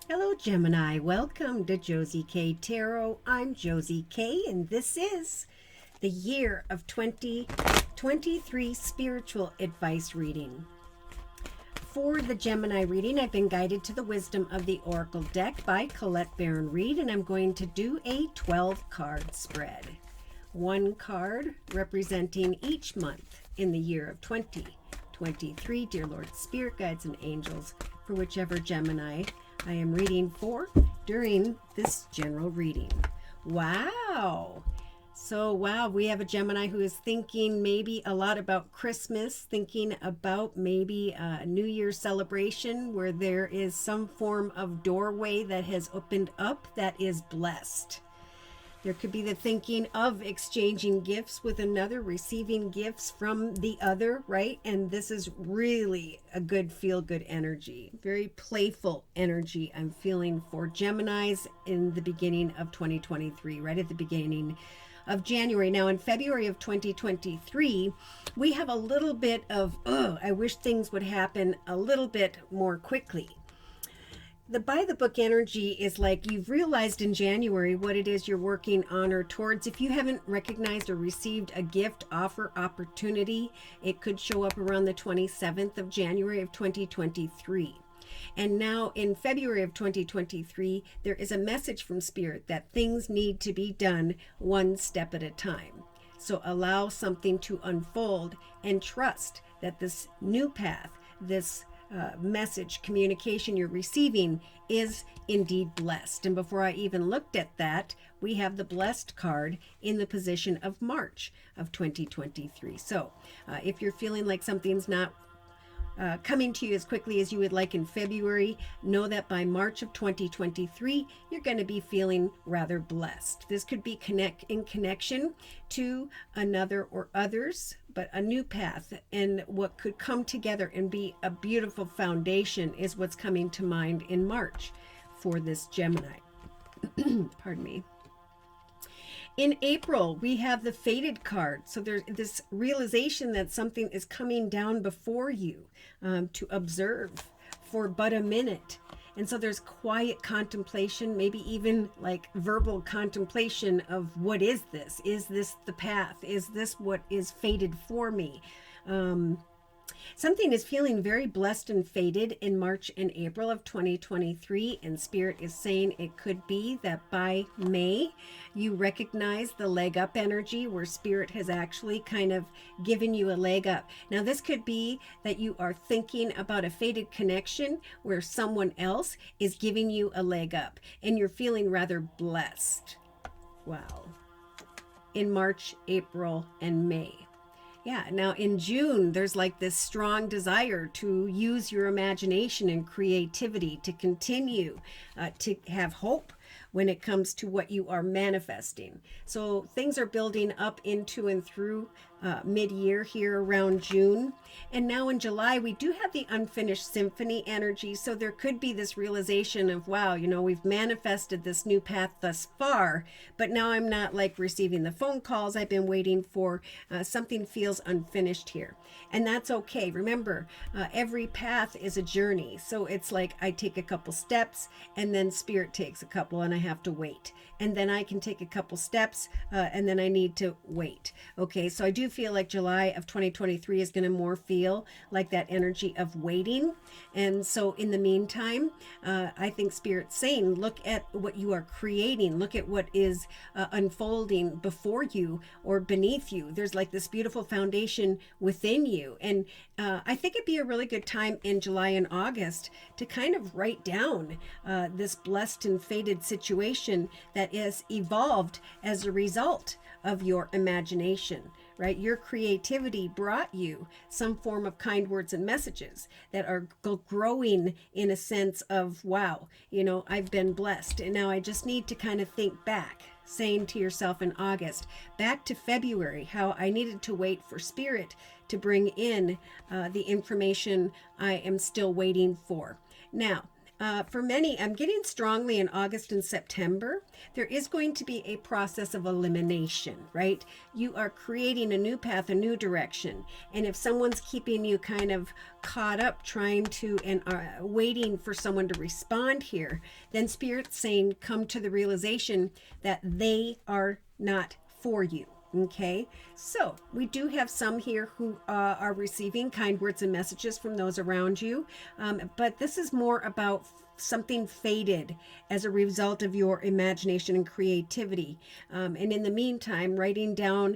Hello, Gemini. Welcome to Josie K Tarot. I'm Josie K, and this is the year of 2023 spiritual advice reading. For the Gemini reading, I've been guided to the wisdom of the Oracle deck by Colette Baron Reed, and I'm going to do a 12 card spread. One card representing each month in the year of 2023, dear Lord, Spirit Guides, and Angels, for whichever Gemini I am reading for during this general reading. Wow. So, we have a Gemini who is thinking maybe a lot about Christmas, thinking about maybe a New Year's celebration where there is some form of doorway that has opened up that is blessed. There could be the thinking of exchanging gifts with another, receiving gifts from the other, right? And this is really a good feel-good energy, very playful energy I'm feeling for Geminis in the beginning of 2023, right at the beginning of January. Now, in February of 2023, we have a little bit of, I wish things would happen a little bit more quickly. The by the book energy is like you've realized in January what it is you're working on or towards. If you haven't recognized or received a gift, offer, opportunity, it could show up around the 27th of January of 2023. And now in February of 2023, there is a message from Spirit that things need to be done one step at a time. So allow something to unfold and trust that this new path, this message, communication you're receiving is indeed blessed. And before I even looked at that, we have the blessed card in the position of March of 2023. So if you're feeling like something's not coming to you as quickly as you would like in February, know that by March of 2023, you're going to be feeling rather blessed. This could be in connection to another or others, but a new path and what could come together and be a beautiful foundation is what's coming to mind in March for this Gemini. Pardon me. In April, we have the Fated card. So there's this realization that something is coming down before you to observe for but a minute. And so there's quiet contemplation, maybe even like verbal contemplation of what is this? Is this the path? Is this what is fated for me? Something is feeling very blessed and fated in March and April of 2023, and Spirit is saying it could be that by May you recognize the leg up energy where Spirit has actually kind of given you a leg up. Now this could be that you are thinking about a fated connection where someone else is giving you a leg up and you're feeling rather blessed. Wow. In March, April, and May. Yeah, now in June, there's like this strong desire to use your imagination and creativity to continue to have hope when it comes to what you are manifesting. So things are building up into and through mid-year here around June. And now in July, we do have the unfinished symphony energy. So there could be this realization of, wow, we've manifested this new path thus far, but now I'm not like receiving the phone calls I've been waiting for. Something feels unfinished here. And that's okay. Remember, every path is a journey. So it's like I take a couple steps and then Spirit takes a couple and I have to wait. And then I can take a couple steps and then I need to wait. Okay, so I do feel like July of 2023 is going to more feel like that energy of waiting. And so in the meantime, I think Spirit's saying, look at what you are creating. Look at what is unfolding before you or beneath you. There's like this beautiful foundation within you. And I think it'd be a really good time in July and August to kind of write down this blessed and fated situation that is evolved as a result of your imagination, right? Your creativity brought you some form of kind words and messages that are growing in a sense of, wow, I've been blessed. And now I just need to kind of think back, saying to yourself in August, back to February, how I needed to wait for Spirit to bring in the information I am still waiting for. Now, For many, I'm getting strongly in August and September, there is going to be a process of elimination, right? You are creating a new path, a new direction. And if someone's keeping you kind of caught up trying to and waiting for someone to respond here, then Spirit's saying come to the realization that they are not for you. Okay, so we do have some here who are receiving kind words and messages from those around you, but this is more about something faded as a result of your imagination and creativity. And in the meantime, writing down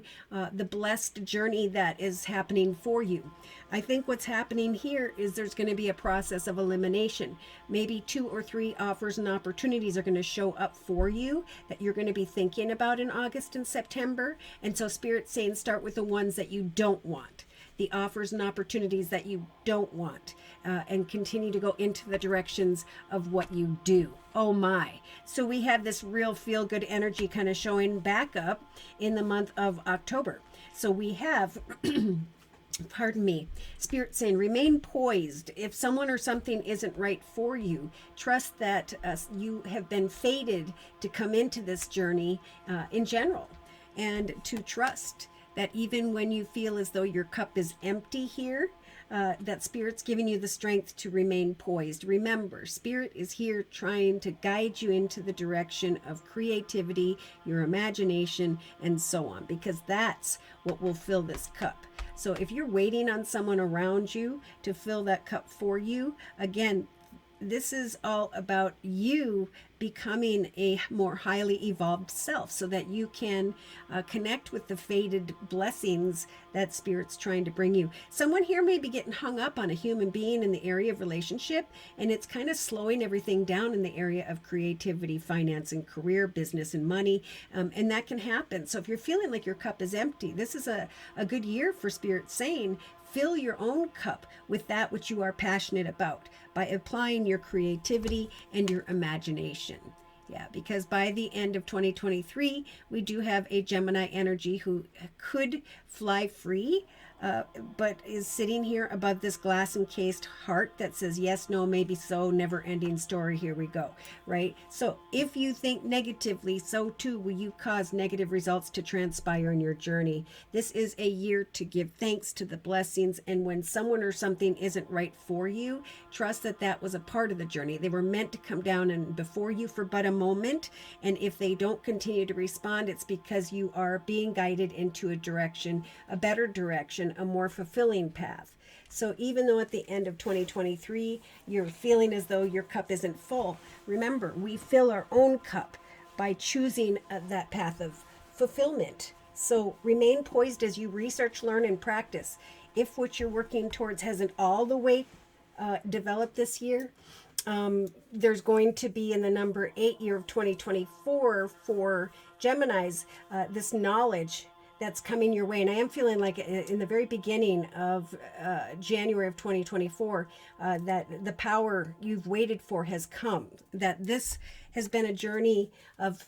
the blessed journey that is happening for you. I think what's happening here is there's going to be a process of elimination. Maybe 2 or 3 offers and opportunities are going to show up for you that you're going to be thinking about in August and September. And so Spirit's saying start with the ones that you don't want, the offers and opportunities that you don't want, and continue to go into the directions of what you do. Oh my. So we have this real feel good energy kind of showing back up in the month of October. So we have pardon me, Spirit saying remain poised. If someone or something isn't right for you, trust that you have been fated to come into this journey in general, and to trust that even when you feel as though your cup is empty here, that Spirit's giving you the strength to remain poised. Remember, Spirit is here trying to guide you into the direction of creativity, your imagination, and so on, because that's what will fill this cup. So if you're waiting on someone around you to fill that cup for you, again, this is all about you becoming a more highly evolved self so that you can connect with the fated blessings that Spirit's trying to bring you. Someone here may be getting hung up on a human being in the area of relationship, and it's kind of slowing everything down in the area of creativity, finance, and career, business, and money. And that can happen. So if you're feeling like your cup is empty, this is a good year for Spirit saying, fill your own cup with that which you are passionate about by applying your creativity and your imagination. Yeah, because by the end of 2023, we do have a Gemini energy who could fly free, but is sitting here above this glass encased heart that says yes, no, maybe so, never ending story. Here we go, right? So if you think negatively, so too will you cause negative results to transpire in your journey. This is a year to give thanks to the blessings. And when someone or something isn't right for you, trust that that was a part of the journey. They were meant to come down and before you for but a moment. And if they don't continue to respond, it's because you are being guided into a direction, a better direction, a more fulfilling path. So even though at the end of 2023, you're feeling as though your cup isn't full, remember, we fill our own cup by choosing that path of fulfillment. So remain poised as you research, learn, and practice. If what you're working towards hasn't all the way developed this year, there's going to be in the number 8 year of 2024 for Geminis, this knowledge that's coming your way. And I am feeling like in the very beginning of January of 2024, that the power you've waited for has come, that this has been a journey of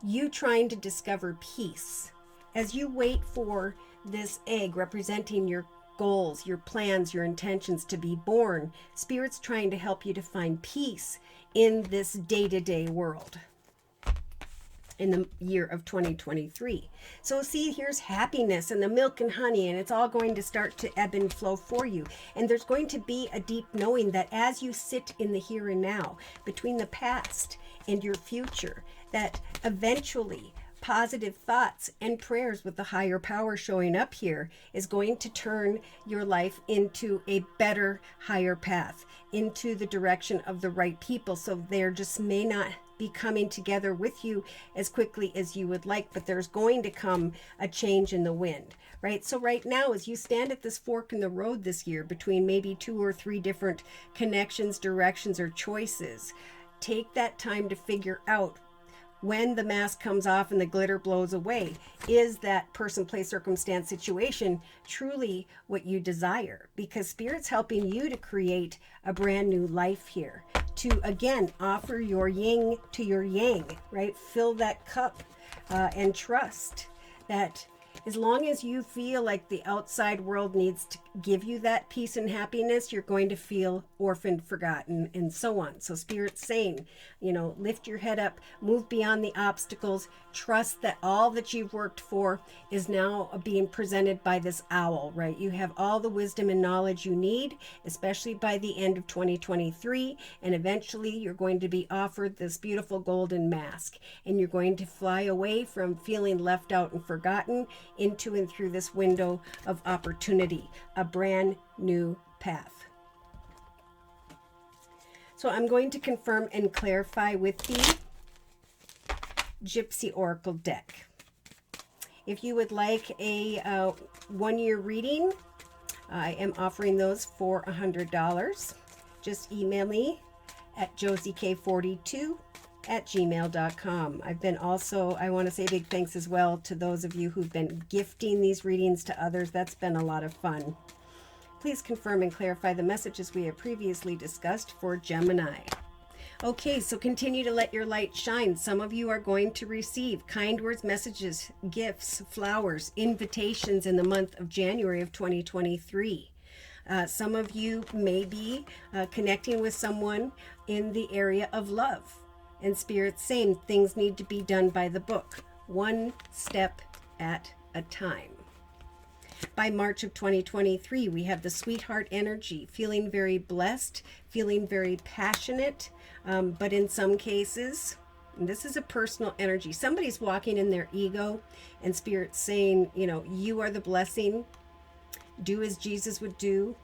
you trying to discover peace. As you wait for this egg representing your goals, your plans, your intentions to be born, Spirit's trying to help you to find peace in this day-to-day world in the year of 2023. So see, here's happiness and the milk and honey, and it's all going to start to ebb and flow for you. And there's going to be a deep knowing that as you sit in the here and now, between the past and your future, that eventually positive thoughts and prayers with the higher power showing up here is going to turn your life into a better, higher path, into the direction of the right people. So there just may not be coming together with you as quickly as you would like, but there's going to come a change in the wind, right? So right now, as you stand at this fork in the road this year between maybe 2 or 3 different connections, directions, or choices, take that time to figure out when the mask comes off and the glitter blows away, is that person, place, circumstance, situation truly what you desire? Because Spirit's helping you to create a brand new life here, to again offer your yin to your yang, right? Fill that cup and trust that as long as you feel like the outside world needs give you that peace and happiness, you're going to feel orphaned, forgotten, and so on. So Spirit's saying, lift your head up, move beyond the obstacles, trust that all that you've worked for is now being presented by this owl, right? You have all the wisdom and knowledge you need, especially by the end of 2023, and eventually you're going to be offered this beautiful golden mask, and you're going to fly away from feeling left out and forgotten into and through this window of opportunity, a brand new path. So I'm going to confirm and clarify with the Gypsy Oracle deck. If you would like a 1-year reading, I am offering those for $100. Just email me at josiek42@gmail.com. I want to say big thanks as well to those of you who've been gifting these readings to others. That's been a lot of fun. Please confirm and clarify the messages we have previously discussed for Gemini. Okay, so continue to let your light shine. Some of you are going to receive kind words, messages, gifts, flowers, invitations in the month of January of 2023. Some of you may be connecting with someone in the area of love. And Spirit's saying things need to be done by the book, one step at a time. By March of 2023, we have the sweetheart energy, feeling very blessed, feeling very passionate, but in some cases, and this is a personal energy, somebody's walking in their ego, and Spirit's saying, you are the blessing, do as Jesus would do,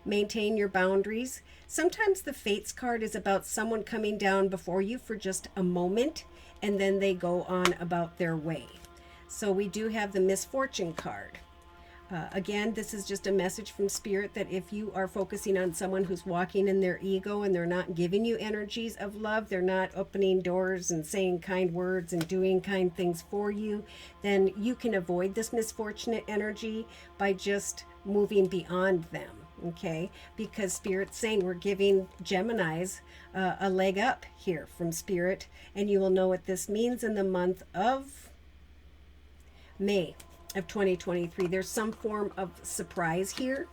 maintain your boundaries. Sometimes the Fates card is about someone coming down before you for just a moment, and then they go on about their way. So we do have the Misfortune card. Again, this is just a message from Spirit that if you are focusing on someone who's walking in their ego and they're not giving you energies of love, they're not opening doors and saying kind words and doing kind things for you, then you can avoid this misfortunate energy by just moving beyond them, okay? Because Spirit's saying we're giving Geminis a leg up here from Spirit, and you will know what this means in the month of May of 2023. There's some form of surprise here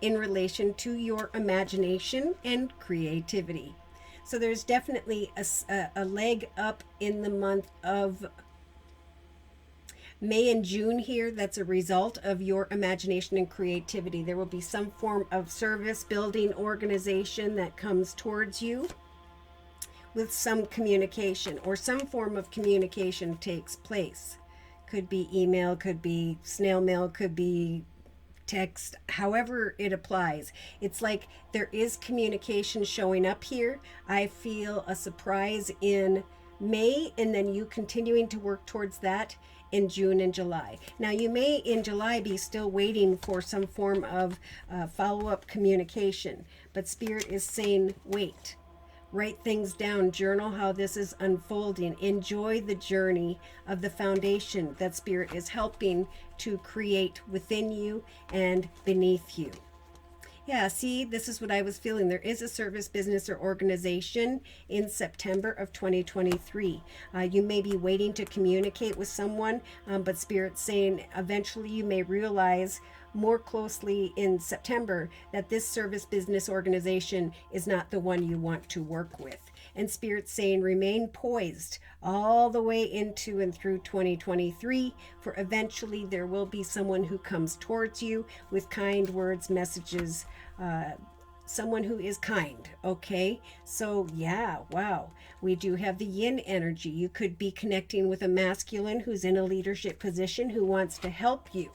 in relation to your imagination and creativity. So there's definitely a leg up in the month of May and June here. That's a result of your imagination and creativity. There will be some form of service, building, organization that comes towards you with some communication, or some form of communication takes place. Could be email, could be snail mail, could be text, however it applies. It's like there is communication showing up here. I feel a surprise in May, and then you continuing to work towards that in June and July. Now you may in July be still waiting for some form of follow-up communication, but Spirit is saying wait. Write things down, journal how this is unfolding. Enjoy the journey of the foundation that Spirit is helping to create within you and beneath you. Yeah, see, this is what I was feeling. There is a service, business, or organization in September of 2023. You may be waiting to communicate with someone, but Spirit's saying eventually you may realize more closely in September that this service, business, organization is not the one you want to work with. And Spirit's saying remain poised all the way into and through 2023, for eventually there will be someone who comes towards you with kind words, messages, someone who is kind. Okay, so yeah, wow, we do have the yin energy. You could be connecting with a masculine who's in a leadership position who wants to help you.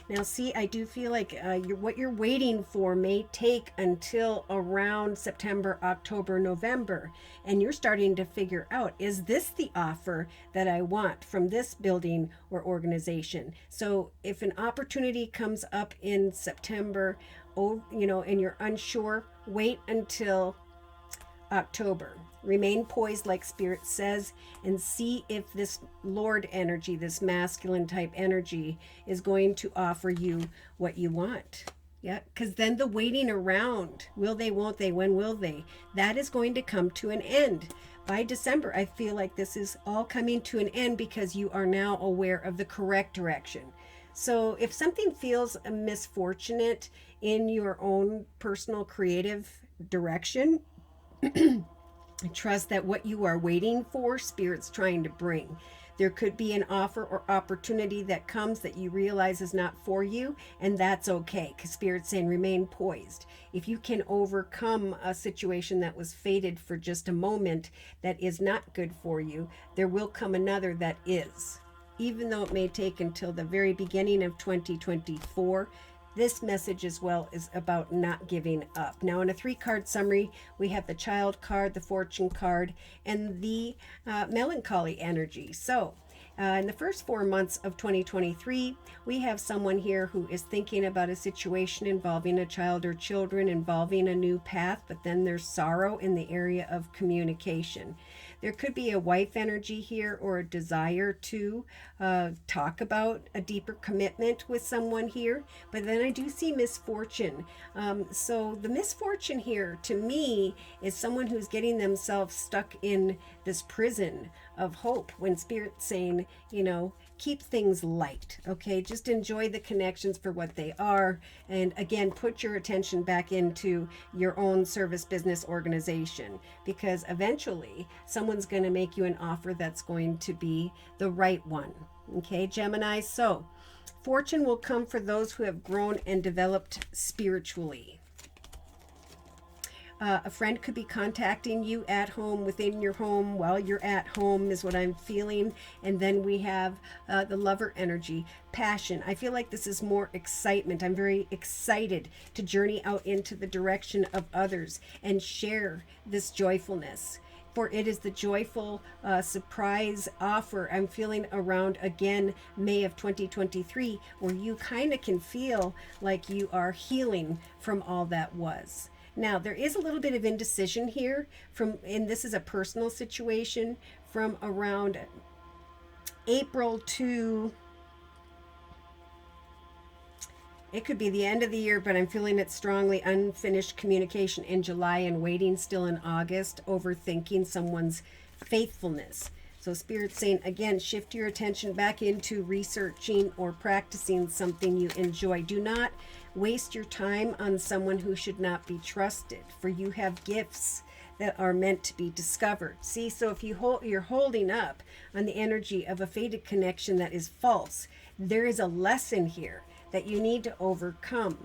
Now, see, I do feel like what you're waiting for may take until around September, October, November, and you're starting to figure out, is this the offer that I want from this building or organization? So if an opportunity comes up in September, and you're unsure, wait until October. Remain poised, like Spirit says, and see if this Lord energy, this masculine type energy, is going to offer you what you want. Yeah, because then the waiting around, will they, won't they, when will they, that is going to come to an end. By December, I feel like this is all coming to an end because you are now aware of the correct direction. So if something feels misfortunate in your own personal creative direction. Trust that what you are waiting for, Spirit's trying to bring. There could be an offer or opportunity that comes that you realize is not for you, and that's okay, because Spirit's saying remain poised. If you can overcome a situation that was fated for just a moment that is not good for you, there will come another that is. Even though it may take until the very beginning of 2024, this message as well is about not giving up. Now, in a 3-card summary, we have the Child card, the Fortune card, and the Melancholy energy. So, in the first 4 months of 2023, we have someone here who is thinking about a situation involving a child or children, involving a new path, but then there's sorrow in the area of communication. There could be a wife energy here, or a desire to talk about a deeper commitment with someone here. But then I do see misfortune. So the misfortune here to me is someone who's getting themselves stuck in this prison of hope, when Spirit's saying, keep things light, okay? Just enjoy the connections for what they are. And again, put your attention back into your own service business organization, because eventually someone's going to make you an offer that's going to be the right one, okay, Gemini? So fortune will come for those who have grown and developed spiritually. A friend could be contacting you at home, within your home, while you're at home, is what I'm feeling. And then we have the Lover energy, passion. I feel like this is more excitement. I'm very excited to journey out into the direction of others and share this joyfulness. For it is the joyful surprise offer I'm feeling around, again, May of 2023, where you kind of can feel like you are healing from all that was. Now, there is a little bit of indecision here, and this is a personal situation, from around April to, it could be the end of the year, but I'm feeling it strongly, unfinished communication in July and waiting still in August, overthinking someone's faithfulness. So Spirit's saying, again, shift your attention back into researching or practicing something you enjoy. Do not waste your time on someone who should not be trusted, for you have gifts that are meant to be discovered. See, so if you're holding up on the energy of a fated connection that is false, there is a lesson here that you need to overcome.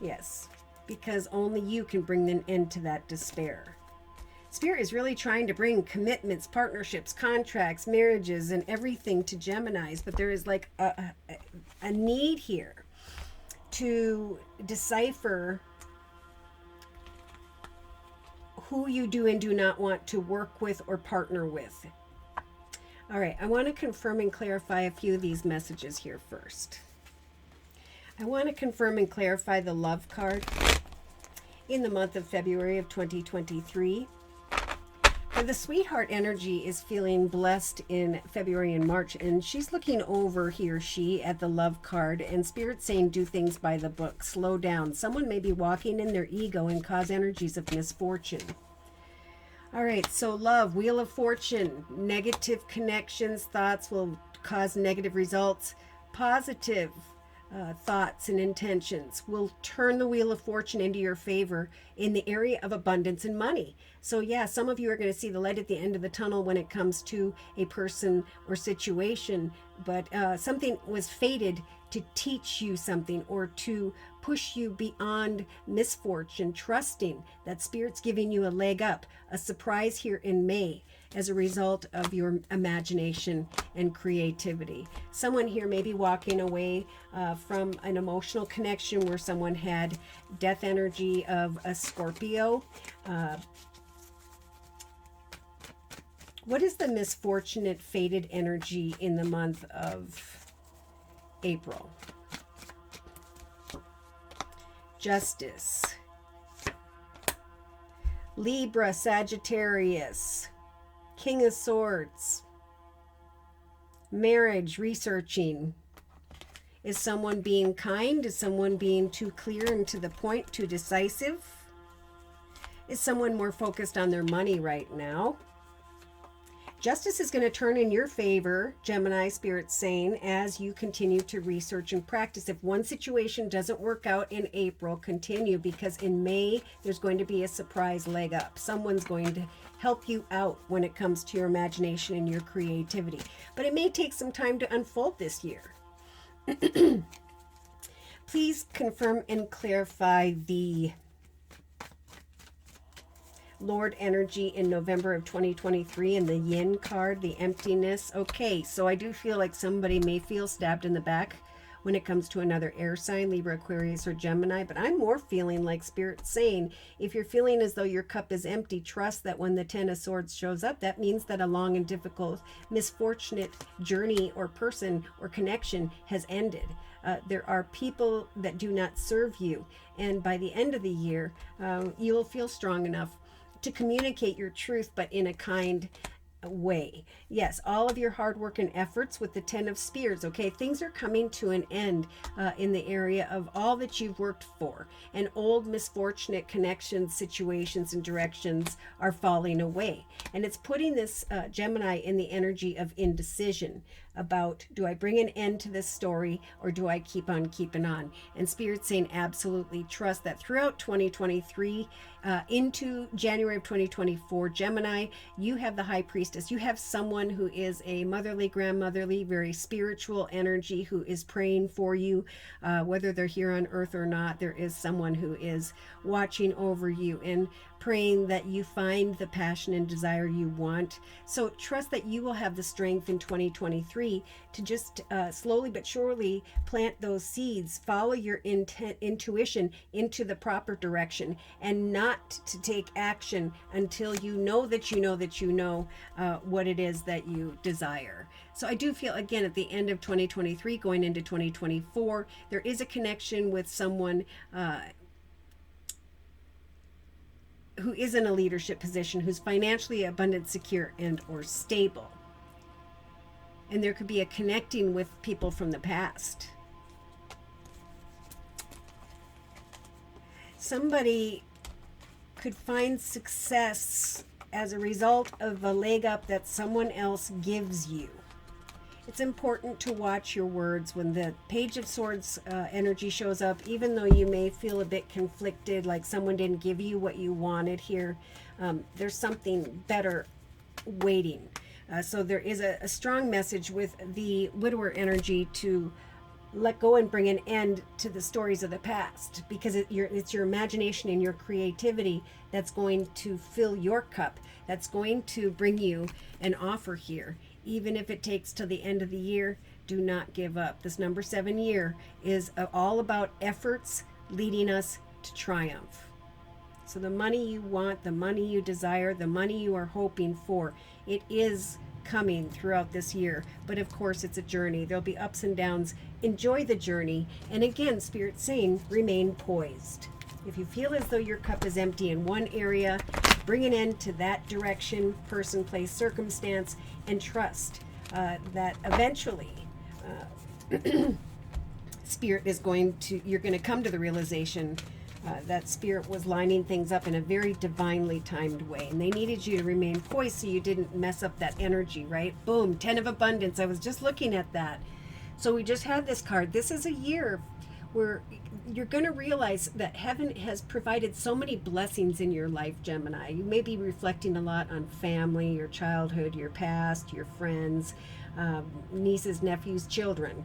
Yes, because only you can bring an end to that despair. Spirit is really trying to bring commitments, partnerships, contracts, marriages, and everything to Geminis, but there is like a need here to decipher who you do and do not want to work with or partner with. All right, I want to confirm and clarify a few of these messages here first. I want to confirm and clarify the Love card in the month of February of 2023. The Sweetheart energy is feeling blessed in February and March, and she's looking over, he or she, at the Love card, and Spirit saying do things by the book, slow down. Someone may be walking in their ego and cause energies of misfortune. All right, so Love, Wheel of Fortune, negative connections, thoughts will cause negative results. Positive thoughts and intentions will turn the Wheel of Fortune into your favor in the area of abundance and money. So yeah, some of you are going to see the light at the end of the tunnel when it comes to a person or situation, but something was fated to teach you something or to push you beyond misfortune, trusting that Spirit's giving you a leg up, a surprise here in May as a result of your imagination and creativity. Someone here may be walking away from an emotional connection where someone had death energy of a Scorpio. What is the misfortunate fated energy in the month of April? Justice. Libra, Sagittarius. King of Swords. Marriage, researching. Is someone being kind? Is someone being too clear and to the point, too decisive? Is someone more focused on their money right now? Justice is going to turn in your favor, Gemini, Spirit saying, as you continue to research and practice. If one situation doesn't work out in April, continue, because in May, there's going to be a surprise leg up. Someone's going to help you out when it comes to your imagination and your creativity. But it may take some time to unfold this year. Please confirm and clarify the Lord energy in November of 2023 and the Yin card, the emptiness. Okay, so I do feel like somebody may feel stabbed in the back when it comes to another air sign, Libra, Aquarius, or Gemini, but I'm more feeling like Spirit saying, if you're feeling as though your cup is empty, trust that when the Ten of Swords shows up, that means that a long and difficult, misfortunate journey or person or connection has ended. There are people that do not serve you, and by the end of the year, you'll feel strong enough to communicate your truth, but in a kind way. Yes, all of your hard work and efforts with the Ten of Spears. Okay, things are coming to an end in the area of all that you've worked for, and old misfortunate connections, situations, and directions are falling away. And it's putting this Gemini in the energy of indecision about, do I bring an end to this story or do I keep on keeping on? And Spirit saying, absolutely trust that throughout 2023 into January of 2024, Gemini, you have the High Priestess. You have someone who is a motherly, grandmotherly, very spiritual energy who is praying for you, whether they're here on earth or not. There is someone who is watching over you and praying that you find the passion and desire you want. So trust that you will have the strength in 2023 to just slowly but surely plant those seeds, follow your intuition into the proper direction, and not to take action until you know that you know that you know what it is that you desire. So I do feel, again, at the end of 2023, going into 2024, there is a connection with someone who is in a leadership position, who's financially abundant, secure, and or stable. And there could be a connecting with people from the past. Somebody could find success as a result of a leg up that someone else gives you. It's important to watch your words when the Page of Swords energy shows up, even though you may feel a bit conflicted, like someone didn't give you what you wanted here. There's something better waiting. So there is a strong message with the widower energy to let go and bring an end to the stories of the past, because it's your imagination and your creativity that's going to fill your cup, that's going to bring you an offer here. Even if it takes till the end of the year, do not give up. This number 7 year is all about efforts leading us to triumph. So the money you want, the money you desire, the money you are hoping for, it is coming throughout this year. But of course, it's a journey. There'll be ups and downs. Enjoy the journey. And again, Spirit saying, remain poised. If you feel as though your cup is empty in one area, bring an end to that direction, person, place, circumstance, and trust that eventually Spirit is you're going to come to the realization that Spirit was lining things up in a very divinely timed way. And they needed you to remain poised so you didn't mess up that energy, right? Boom, 10 of abundance. I was just looking at that. So we just had this card. This is a year where you're going to realize that heaven has provided so many blessings in your life, Gemini. You may be reflecting a lot on family, your childhood, your past, your friends, nieces, nephews, children.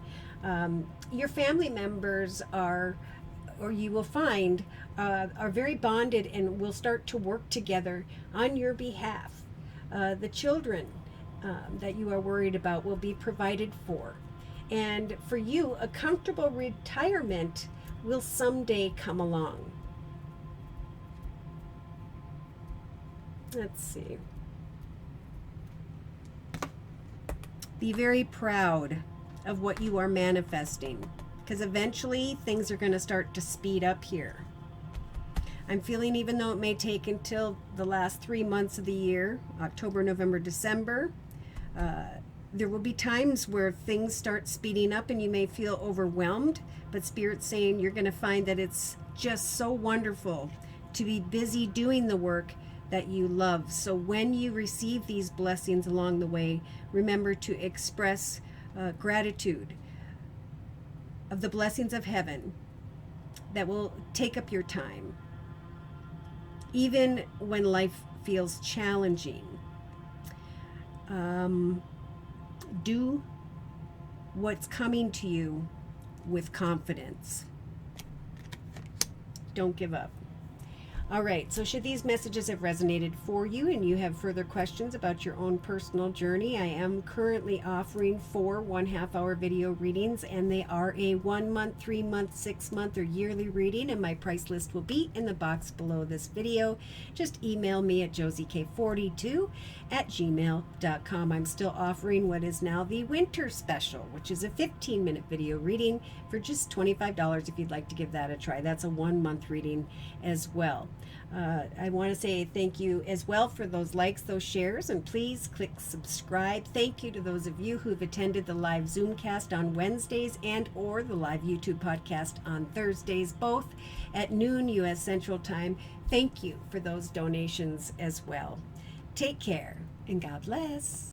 Your family members are, or you will find, are very bonded and will start to work together on your behalf. The children that you are worried about will be provided for. And for you, a comfortable retirement will someday come along. Let's see. Be very proud of what you are manifesting, because eventually things are going to start to speed up here. I'm feeling, even though it may take until the last 3 months of the year, October, November, December, there will be times where things start speeding up and you may feel overwhelmed, but Spirit's saying you're going to find that it's just so wonderful to be busy doing the work that you love. So when you receive these blessings along the way, remember to express gratitude of the blessings of heaven that will take up your time. Even when life feels challenging, do what's coming to you with confidence. Don't give up. All right, so should these messages have resonated for you and you have further questions about your own personal journey, I am currently offering 4 1/2-hour video readings, and they are a 1 month, 3 month, 6 month, or yearly reading, and my price list will be in the box below this video. Just email me at josiek42@gmail.com. I'm still offering what is now the winter special, which is a 15-minute video reading for just $25 if you'd like to give that a try. That's a 1 month reading as well. I want to say thank you as well for those likes, those shares, and please click subscribe. Thank you to those of you who've attended the live Zoomcast on Wednesdays and or the live YouTube podcast on Thursdays, both at noon U.S. Central Time. Thank you for those donations as well. Take care and God bless.